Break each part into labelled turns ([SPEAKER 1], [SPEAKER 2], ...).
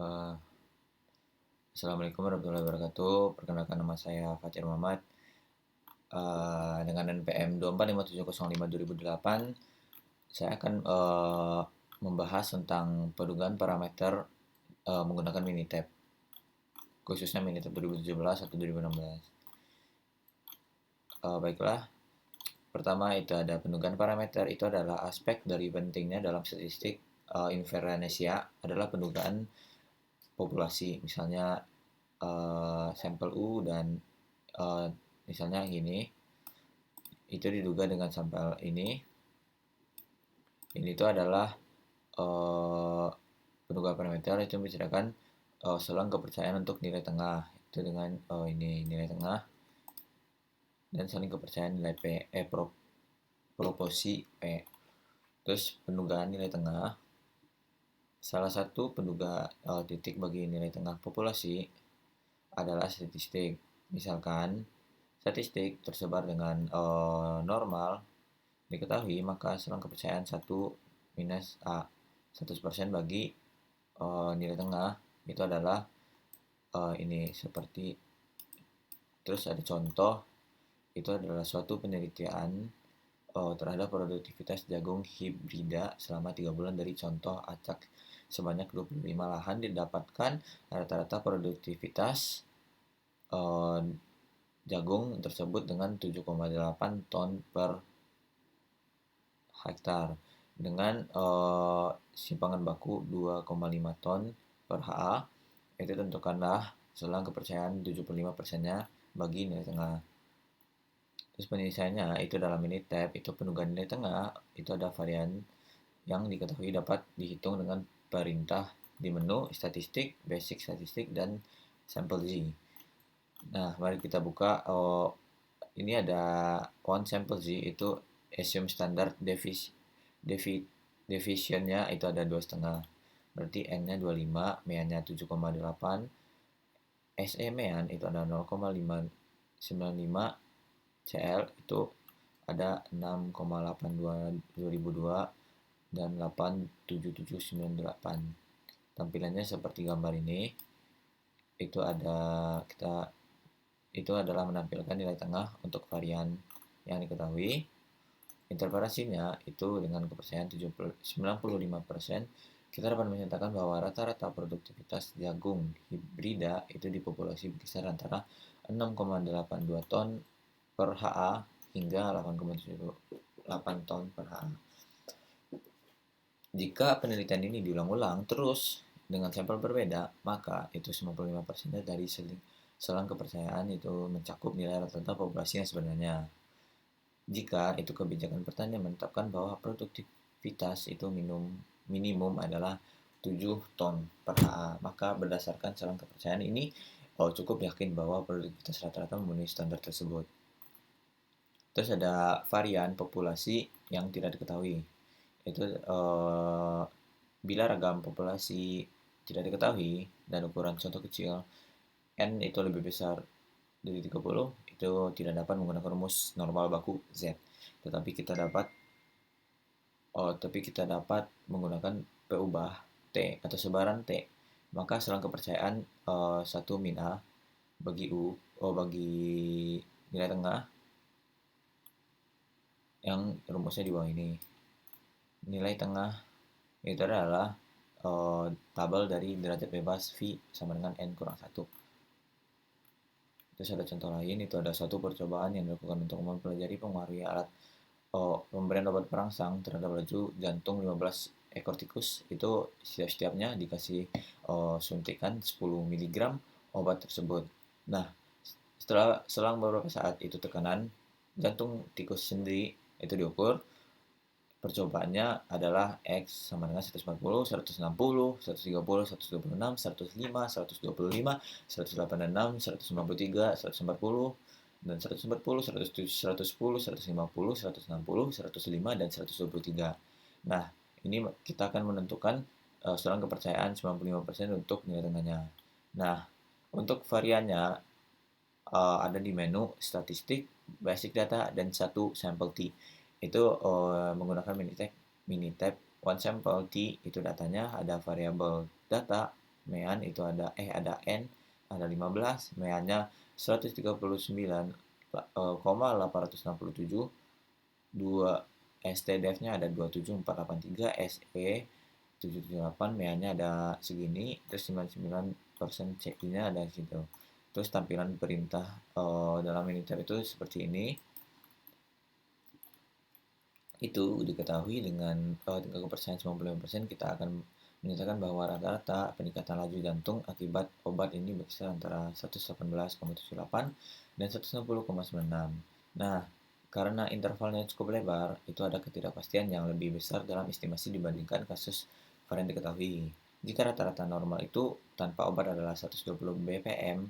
[SPEAKER 1] Eh, Assalamualaikum warahmatullahi wabarakatuh. Perkenalkan, nama saya Fajar Muhammad. Dengan NPM 2457005-2008, saya akan membahas tentang pendugaan parameter menggunakan Minitab, khususnya Minitab 2017 atau 2016. Baiklah, pertama itu ada pendugaan parameter. Itu adalah aspek dari pentingnya dalam statistik. Invariansia adalah pendugaan populasi, misalnya sampel U dan uh, misalnya gini, itu diduga dengan sampel ini itu adalah uh, penduga parameter itu membicarakan selang kepercayaan untuk nilai tengah, itu dengan ini nilai tengah, dan saling kepercayaan nilai P, proporsi P. Terus pendugaan nilai tengah, salah satu penduga titik bagi nilai tengah populasi adalah statistik. Misalkan statistik tersebar dengan normal diketahui, maka selang kepercayaan 1 - A 100% bagi nilai tengah itu adalah ini seperti. Terus ada contoh, itu adalah suatu penelitian terhadap produktivitas jagung hibrida selama 3 bulan. Dari contoh acak sebanyak 25 lahan didapatkan rata-rata produktivitas eh, jagung tersebut dengan 7,8 ton per hektar, dengan simpangan baku 2,5 ton per ha. Itu tentukanlah selang kepercayaan 75%-nya bagi nilai tengah. Terus penyelesaiannya itu dalam Minitab, itu pendugaan nilai tengah, itu ada varian yang diketahui dapat dihitung dengan perintah di menu statistik, basic statistik, dan sampel Z. Nah, mari kita buka. Ini ada one sample Z, itu assume standard deviationnya itu ada 2,5, berarti n-nya 25, mean-nya 7,8, SE mean itu ada 0,595, CL itu ada 6,82 dan 87798. Tampilannya seperti gambar ini. Itu ada kita itu adalah menampilkan nilai tengah untuk varian yang diketahui. Interpretasinya itu dengan kepercayaan 95%, kita dapat menyatakan bahwa rata-rata produktivitas jagung hibrida itu di populasi berkisar antara 6,82 ton per ha hingga 8,78 ton per ha. Jika penelitian ini diulang-ulang terus dengan sampel berbeda, maka itu 95% dari selang kepercayaan itu mencakup nilai rata-rata populasi yang sebenarnya. Jika itu kebijakan pertanian menetapkan bahwa produktivitas itu minimum adalah 7 ton per ha, maka berdasarkan selang kepercayaan ini cukup yakin bahwa produktivitas rata-rata memenuhi standar tersebut. Terus ada varian populasi yang tidak diketahui. Itu bila ragam populasi tidak diketahui dan ukuran contoh kecil n itu lebih besar dari 30, itu tidak dapat menggunakan rumus normal baku Z. Tapi kita dapat menggunakan P ubah T atau sebaran T. Maka selang kepercayaan 1 - A bagi bagi nilai tengah, yang rumusnya di bawah ini. Nilai tengah itu adalah tabel dari derajat bebas V sama dengan N kurang 1. Terus ada contoh lain, itu ada suatu percobaan yang dilakukan untuk mempelajari pengaruh alat pemberian obat perangsang terhadap laju jantung 15 ekor tikus. Itu setiap-setiapnya dikasih suntikan 10 mg obat tersebut. Nah, setelah selang beberapa saat itu tekanan jantung tikus sendiri itu diukur. Percobaannya adalah X sama dengan 140, 160, 130, 126, 105, 125, 186, 193, 140, dan 140, 110, 150, 160, 105, dan 123. Nah, ini kita akan menentukan selang kepercayaan 95% untuk nilai tengahnya. Nah, untuk variannya ada di menu statistik, basic data, dan satu sampel T. Itu menggunakan Minitab one sample T, itu datanya ada variabel data Mean itu ada N, ada 15, Meannya 139,867, 2 STDF-nya ada 27483, SE 778, Meannya ada segini, terus 99% CI-nya ada situ. Terus tampilan perintah dalam minitab itu seperti ini. Itu diketahui dengan tingkat kepercayaan 95%, kita akan menyatakan bahwa rata-rata peningkatan laju jantung akibat obat ini berkisar antara 118,78 dan 160,96. Nah, karena intervalnya cukup lebar, itu ada ketidakpastian yang lebih besar dalam estimasi dibandingkan kasus varian diketahui. Jika rata-rata normal itu tanpa obat adalah 120 bpm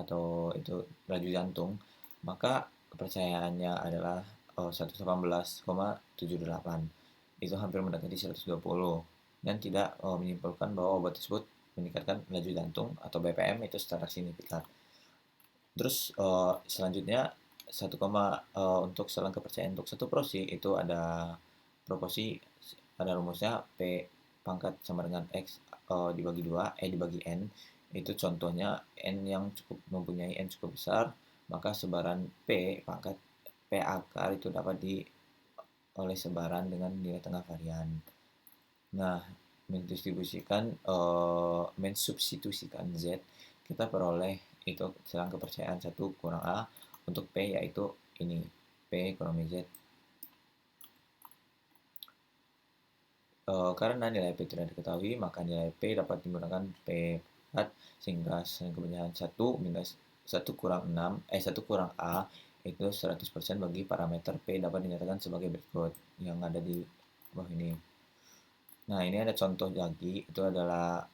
[SPEAKER 1] atau itu laju jantung, maka kepercayaannya adalah 118,78. Itu hampir mendekati 120 dan tidak menyimpulkan bahwa obat tersebut meningkatkan laju jantung atau BPM itu secara signifikan. Terus selanjutnya untuk selang kepercayaan untuk satu proporsi itu ada proporsi, ada rumusnya P pangkat sama dengan X dibagi 2, dibagi N. Itu contohnya N yang cukup mempunyai N cukup besar, maka sebaran P pangkat P akar itu dapat oleh sebaran dengan nilai tengah varian. Nah, mensubstitusikan Z, kita peroleh itu selang kepercayaan 1 kurang A untuk P, yaitu ini P kurang Z. Karena nilai P tidak diketahui, maka nilai P dapat digunakan P 4, sehingga selang kepercayaan 1 minus 1 kurang 6, 1 kurang A itu 100% bagi parameter P dapat dinyatakan sebagai berikut yang ada di bawah ini. Nah, ini ada contoh lagi, itu adalah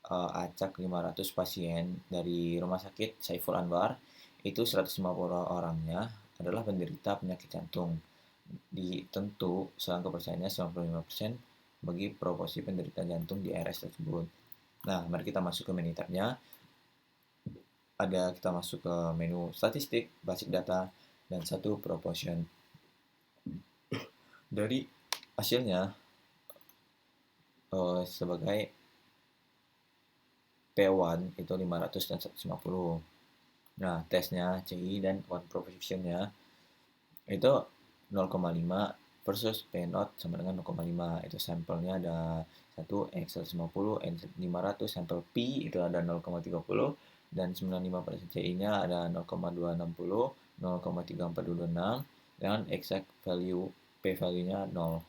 [SPEAKER 1] acak 500 pasien dari Rumah Sakit Saiful Anwar. Itu 150 orangnya adalah penderita penyakit jantung. Tentu selang kepercayaannya 95% bagi proporsi penderita jantung di RS tersebut. Nah, mari kita masuk ke menu tab-nya. Kita masuk ke menu statistik, basic data, dan satu proportion. Dari hasilnya sebagai P1 itu 500 dan 150. Nah, tesnya CI dan one proportionnya itu 0,5 versus P0 sama dengan 0,5. Itu sampelnya ada 1 X 150, N 500, sampel P itu ada 0,30 dan 95% CI-nya ada 0,260, 0,34226 dengan exact value P value-nya 0,0.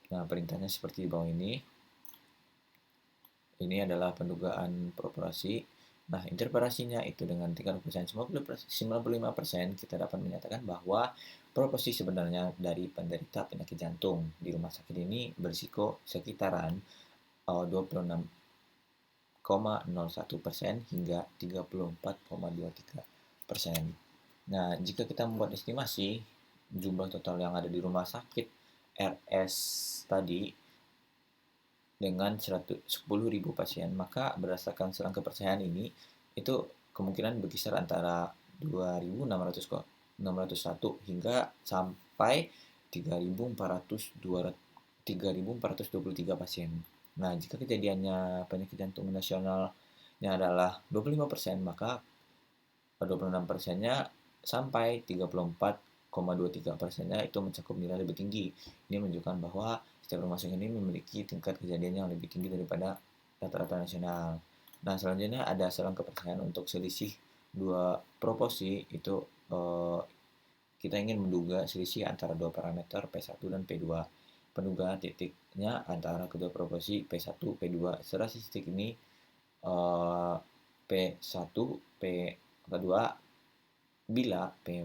[SPEAKER 1] Nah, perintahnya seperti di bawah ini. Ini adalah pendugaan proporsi. Nah, interpretasinya itu dengan tingkat kepercayaan 95%, kita dapat menyatakan bahwa proporsi sebenarnya dari penderita penyakit jantung di rumah sakit ini berisiko sekitaran 26,01% hingga 34,23%. Nah, jika kita membuat estimasi jumlah total yang ada di rumah sakit RS tadi dengan 10.000 pasien, maka berdasarkan selang kepercayaan ini, itu kemungkinan berkisar antara 2.601 hingga sampai 3.423 pasien. Nah, jika kejadiannya penyakit jantung nasionalnya adalah 25%, maka 26%-nya sampai 34,23%-nya itu mencakup nilai lebih tinggi. Ini menunjukkan bahwa setiap rumah sakit ini memiliki tingkat kejadian yang lebih tinggi daripada rata-rata nasional. Nah, selanjutnya ada selang kepercayaan untuk selisih dua proporsi. Itu kita ingin menduga selisih antara dua parameter P1 dan P2. Pendugaan titiknya antara kedua proporsi P1, P2. Secara statistik ini P1, P kedua bila P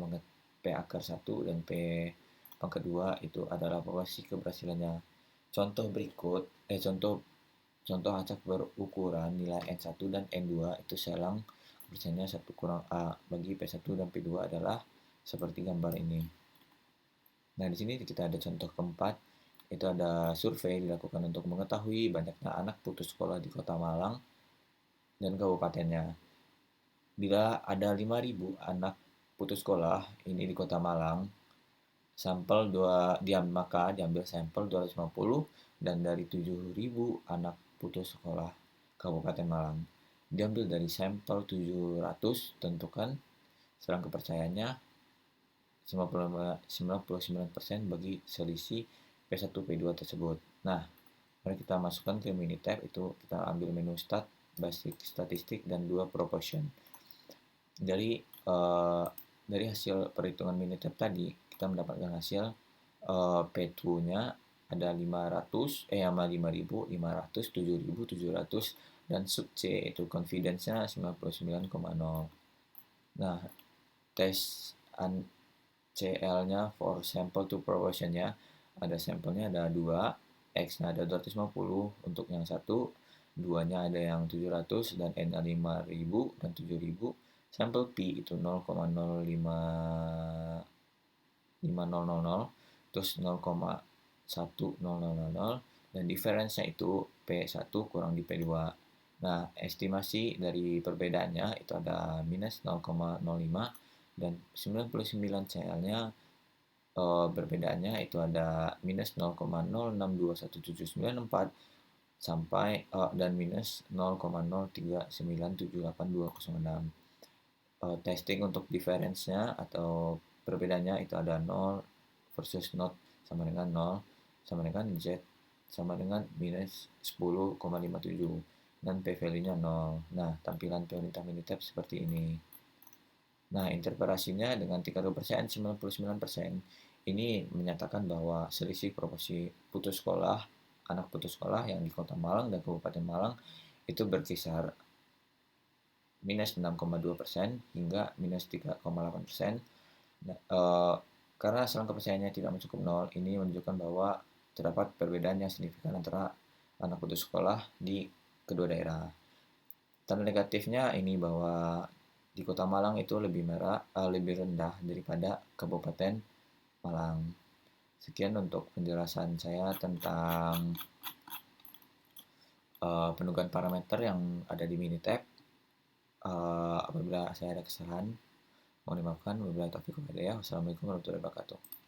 [SPEAKER 1] akar 1 dan P pangkat 2 itu adalah proporsi keberhasilannya. Contoh acak berukuran nilai N1 dan N2 itu selang kepercayaannya 1 kurang A bagi P1 dan P2 adalah seperti gambar ini. Nah, di sini kita ada contoh keempat, itu ada survei dilakukan untuk mengetahui banyaknya anak putus sekolah di Kota Malang dan kabupatennya. Bila ada 5.000 anak putus sekolah ini di Kota Malang, maka diambil sampel 250 dan dari 7.000 anak putus sekolah Kabupaten Malang. Diambil dari sampel 700, tentukan selang kepercayaannya 99% bagi selisih P1 P2 tersebut. Nah, mari kita masukkan ke Minitab. Itu kita ambil menu Stat, Basic Statistik, dan 2 Proportion. Dari dari hasil perhitungan Minitab tadi, kita mendapatkan hasil P2-nya ada 500, sama 5.500, 7.700, dan sub C itu confidence-nya 99,0. Nah, tes CL-nya for sample to proportion-nya, ada sampelnya ada 2, X-nya ada 250 untuk yang satu, 2-nya ada yang 700, dan N-nya 5.000 dan 7.000. Sampel P itu 0,05000, terus 0,1000, dan difference-nya itu P1 kurang di P2. Nah, estimasi dari perbedaannya itu ada minus 0,05, dan 99 CL-nya perbedaannya itu ada minus 0,06217964 sampai dan minus 0,0397826. Testing untuk difference-nya atau perbedaannya itu ada 0 versus not sama dengan 0, sama dengan Z sama dengan minus 10,57, dan P-value-nya 0. Nah, tampilan perintah Minitab seperti ini. Nah, interpretasinya dengan tingkat kepercayaan 99%, ini menyatakan bahwa selisih proporsi putus sekolah, anak putus sekolah yang di Kota Malang dan Kabupaten Malang itu berkisar minus 6,2% hingga minus 3,8%. Nah, karena selang kepercayaannya tidak mencakup 0, ini menunjukkan bahwa terdapat perbedaan yang signifikan antara anak putus sekolah di kedua daerah. Tanda negatifnya ini bahwa di Kota Malang itu lebih rendah daripada Kabupaten Malang. Sekian untuk penjelasan saya tentang penentuan parameter yang ada di Minitab. Apabila saya ada kesalahan, mohon dimaafkan. Wabillahi taufiq wal hidayah. Wassalamualaikum warahmatullahi wabarakatuh.